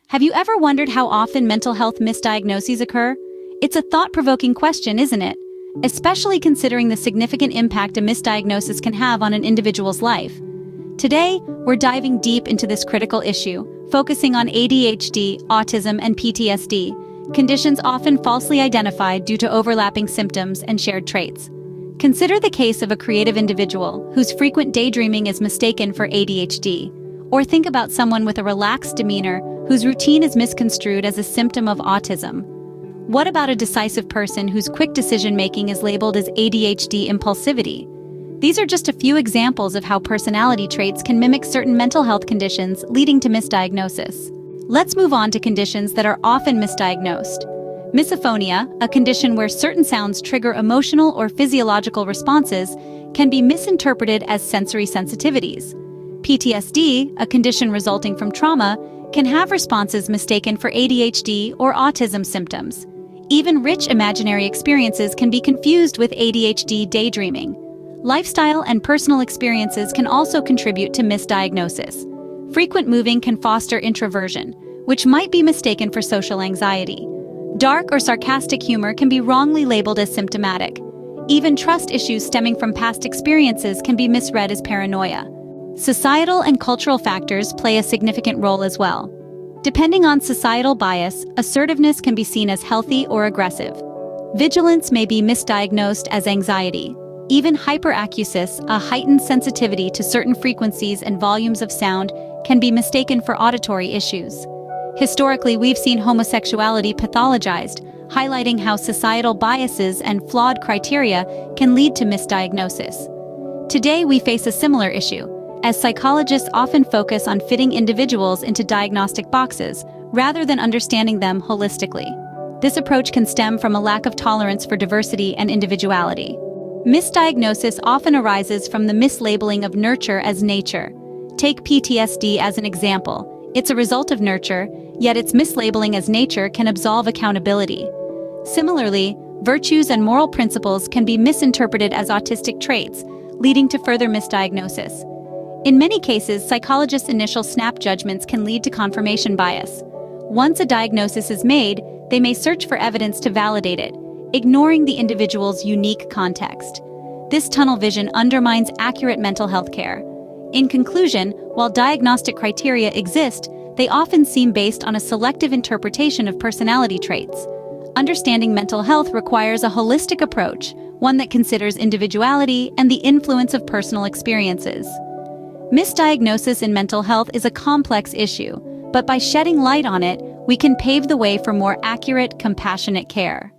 Have you ever wondered how often mental health misdiagnoses occur? It's a thought-provoking question, isn't it? Especially considering the significant impact a misdiagnosis can have on an individual's life. Today, we're diving deep into this critical issue, focusing on ADHD, autism, and PTSD, conditions often falsely identified due to overlapping symptoms and shared traits. Consider the case of a creative individual whose frequent daydreaming is mistaken for ADHD, or think about someone with a relaxed demeanor whose routine is misconstrued as a symptom of autism. What about a decisive person whose quick decision-making is labeled as ADHD impulsivity? These are just a few examples of how personality traits can mimic certain mental health conditions, leading to misdiagnosis. Let's move on to conditions that are often misdiagnosed. Misophonia, a condition where certain sounds trigger emotional or physiological responses, can be misinterpreted as sensory sensitivities. PTSD, a condition resulting from trauma, can have responses mistaken for ADHD or autism symptoms. Even rich imaginary experiences can be confused with ADHD daydreaming. Lifestyle and personal experiences can also contribute to misdiagnosis. Frequent moving can foster introversion, which might be mistaken for social anxiety. Dark or sarcastic humor can be wrongly labeled as symptomatic. Even trust issues stemming from past experiences can be misread as paranoia. Societal and cultural factors play a significant role as well. Depending on societal bias, assertiveness can be seen as healthy or aggressive. Vigilance may be misdiagnosed as anxiety. Even hyperacusis, a heightened sensitivity to certain frequencies and volumes of sound, can be mistaken for auditory issues. Historically, we've seen homosexuality pathologized, highlighting how societal biases and flawed criteria can lead to misdiagnosis. Today, we face a similar issue, as psychologists often focus on fitting individuals into diagnostic boxes rather than understanding them holistically. This approach can stem from a lack of tolerance for diversity and individuality. Misdiagnosis often arises from the mislabeling of nurture as nature. Take PTSD as an example. It's a result of nurture, yet its mislabeling as nature can absolve accountability. Similarly, virtues and moral principles can be misinterpreted as autistic traits, leading to further misdiagnosis. In many cases, psychologists' initial snap judgments can lead to confirmation bias. Once a diagnosis is made, they may search for evidence to validate it, ignoring the individual's unique context. This tunnel vision undermines accurate mental health care. In conclusion, while diagnostic criteria exist, they often seem based on a selective interpretation of personality traits. Understanding mental health requires a holistic approach, one that considers individuality and the influence of personal experiences. Misdiagnosis in mental health is a complex issue, but by shedding light on it, we can pave the way for more accurate, compassionate care.